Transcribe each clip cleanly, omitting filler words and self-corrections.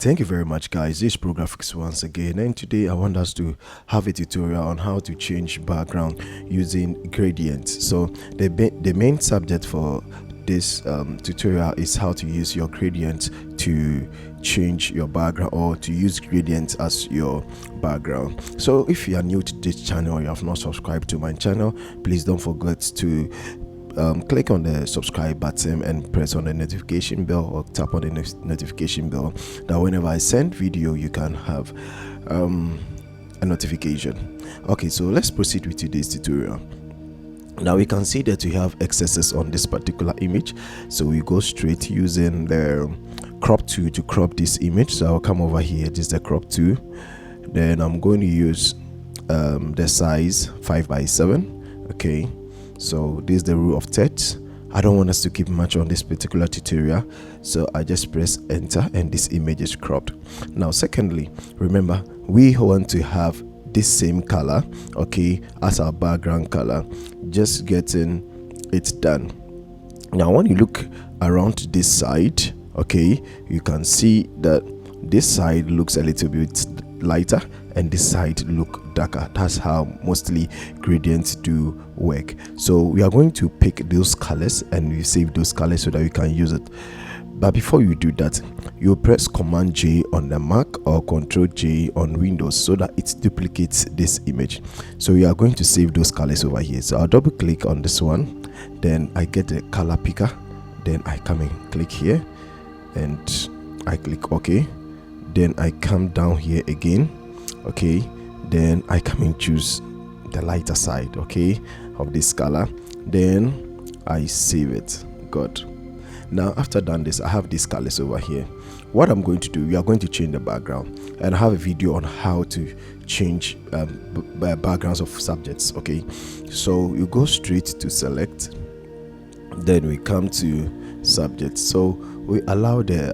Thank you very much, guys. This is ProGraphics once again, and today I want us to have a tutorial on how to change background using gradients. So the main subject for this tutorial is how to use your gradient to change your background, or to use gradients as your background. So if you are new to this channel, you have not subscribed to my channel, please don't forget to click on the subscribe button and press on the notification bell, or tap on the notification bell, that whenever I send video you can have a notification. Okay, so let's proceed with today's tutorial. Now we can see that we have excesses on this particular image, so we go straight using the crop tool to crop this image. So I'll come over here, this is the crop tool, then I'm going to use the size 5:7. okay, so this is the rule of thirds. I don't want us to keep much on this particular tutorial, so I just press enter and this image is cropped. Now secondly, remember we want to have this same color, okay, as our background color, just getting it done. Now when you look around this side, okay, you can see that this side looks a little bit lighter and this side look darker. That's how mostly gradients do work. So we are going to pick those colors and we save those colors so that we can use it. But before you do that, you press Command J on the Mac or Control J on Windows so that it duplicates this image. So we are going to save those colors over here. So I'll double click on this one, then I get the color picker, then I come and click here and I click OK. Then I come down here again, okay, then I come and choose the lighter side, okay, of this color, then I save it. Good. Now after done this, I have these colors over here. What I'm going to do, we are going to change the background, and I have a video on how to change backgrounds of subjects. Okay, so you go straight to select, then we come to subject. So we allow the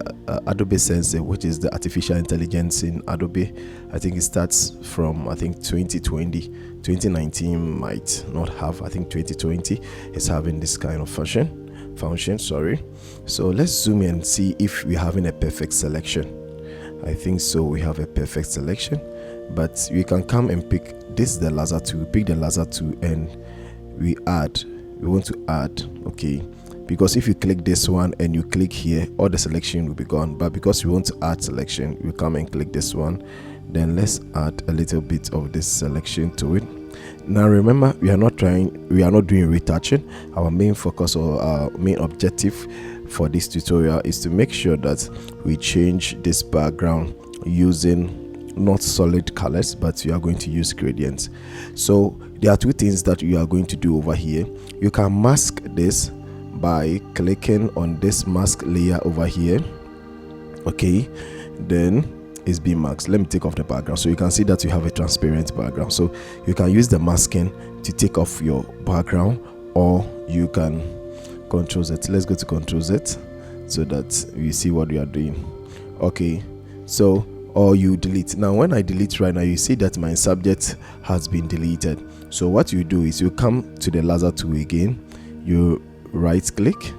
Adobe Sensor, which is the artificial intelligence in Adobe. I think it starts from 2020. 2019 might not have. I think 2020 is having this kind of function. Sorry. So let's zoom in and see if we're having a perfect selection. I think so, we have a perfect selection, but we can come and pick this, the laser tool, pick the laser tool, and we want to add, okay, because if you click this one and you click here, all the selection will be gone. But because we want to add selection, we come and click this one, then let's add a little bit of this selection to it. Now remember, we are not doing retouching. Our main focus, or our main objective for this tutorial, is to make sure that we change this background using not solid colors, but we are going to use gradients. So there are two things that we are going to do over here. You can mask this by clicking on this mask layer over here, okay, then it's being masked. Let me take off the background so you can see that you have a transparent background. So you can use the masking to take off your background, or you can Control Z. Let's go to Control Z so that you see what we are doing. Okay, so, or you delete. Now when I delete right now, you see that my subject has been deleted. So what you do is you come to the laser tool again, you right click,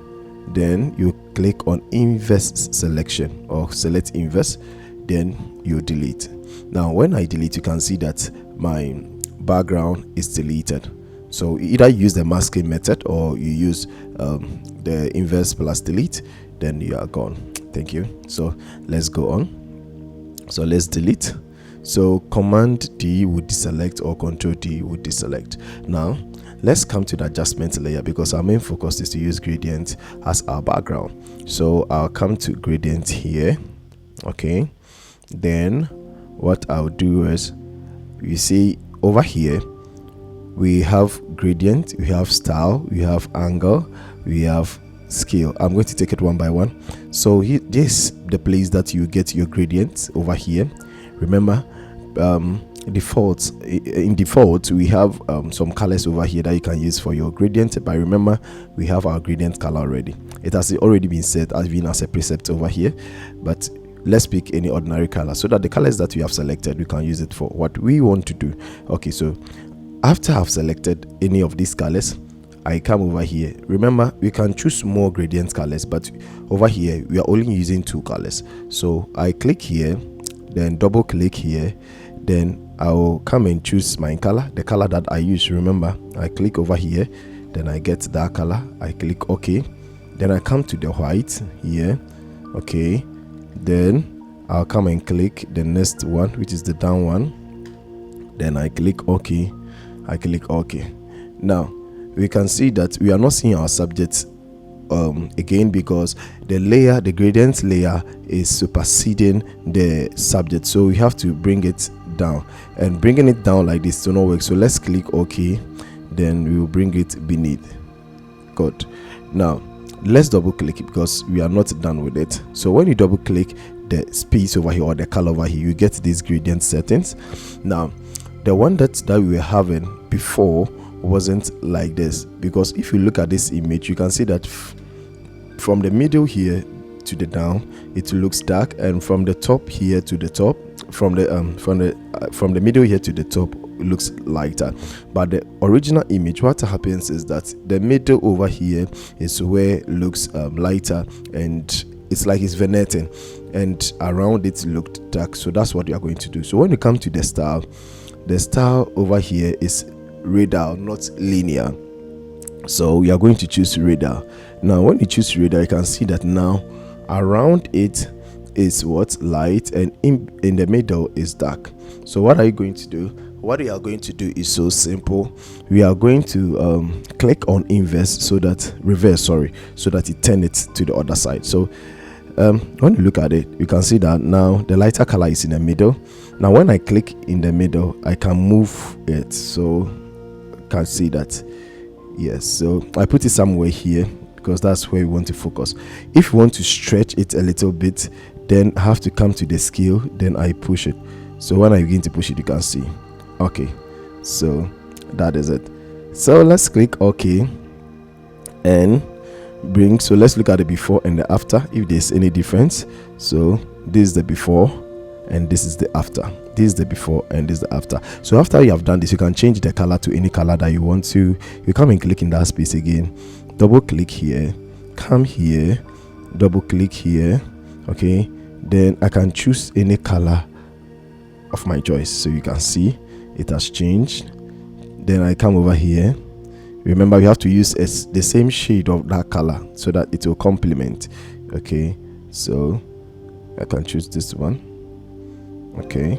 then you click on inverse selection, or select inverse, then you delete. Now when I delete, you can see that my background is deleted. So either use the masking method or you use the inverse plus delete, then you are gone. Thank you. So let's go on. So let's delete. So Command D would deselect, or Control D would deselect. Now let's come to the adjustment layer, because our main focus is to use gradient as our background. So I'll come to gradient here, okay. Then what I'll do is, you see over here we have gradient, we have style, we have angle, we have scale. I'm going to take it one by one. So here, this is the place that you get your gradients over here. Remember, in default we have some colors over here that you can use for your gradient, but remember we have our gradient color already. It has already been set as being as a preset over here, but let's pick any ordinary color so that the colors that we have selected, we can use it for what we want to do. Okay, so after I've selected any of these colors, I come over here. Remember, we can choose more gradient colors, but over here we are only using 2 colors. So I click here, then double click here, then I'll come and choose my color, the color that I use. Remember, I click over here, then I get that color, I click OK, then I come to the white here. Okay, then I'll come and click the next one, which is the down one, then I click OK, I click OK. Now we can see that we are not seeing our subjects again, because the gradient layer is superseding the subject, so we have to bring it down, and bringing it down like this to not work. So let's click OK, then we will bring it beneath. Good. Now let's double click it, because we are not done with it. So when you double click the space over here or the color over here, you get these gradient settings. Now the one that we were having before wasn't like this, because if you look at this image, you can see that from the middle here to the down it looks dark, and from the top here to the top, from the middle here to the top, it looks lighter. But the original image, what happens is that the middle over here is where it looks lighter, and it's like it's vignetting, and around it looked dark. So that's what you are going to do. So when you come to the style over here is radial, not linear. So we are going to choose radial. Now when you choose radial, you can see that now around it is what light, and in the middle is dark. So what are you going to do? What we are going to do is so simple. We are going to click on reverse, so that it turns it to the other side. So when you look at it, you can see that now the lighter color is in the middle. Now when I click in the middle, I can move it, so you can see that. Yes, so I put it somewhere here, because that's where we want to focus. If you want to stretch it a little bit, then I have to come to the scale, then I push it. So when I begin to push it, you can see. Okay, so that is it. So let's click OK and bring. So let's look at the before and the after, if there's any difference. So this is the before and this is the after. This is the before and this is the after. So after you have done this, you can change the color to any color that you want to. You come and click in that space again, double click here, come here, double click here. Okay, then I can choose any color of my choice. So you can see it has changed. Then I come over here. Remember, we have to use the same shade of that color so that it will complement. Okay, so I can choose this one. Okay,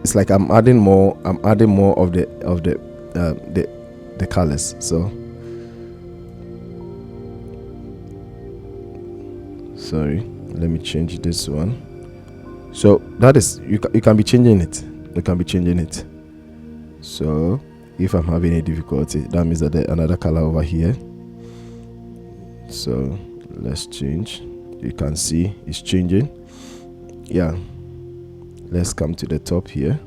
it's like I'm adding more of the colors. So sorry, let me change this one. So that is, you can be changing it. So if I'm having any difficulty, that means that there's another color over here. So let's change. You can see it's changing. Yeah, let's come to the top here.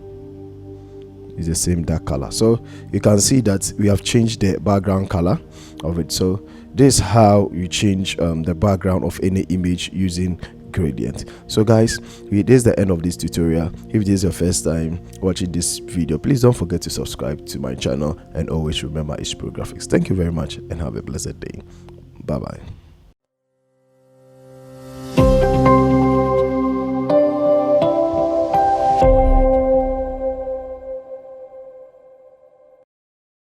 It's the same dark color. So you can see that we have changed the background color of it. So this is how you change the background of any image using gradient. So guys, this is the end of this tutorial. If this is your first time watching this video, please don't forget to subscribe to my channel, and always remember, it's Pro Graphics. Thank you very much and have a blessed day. Bye bye.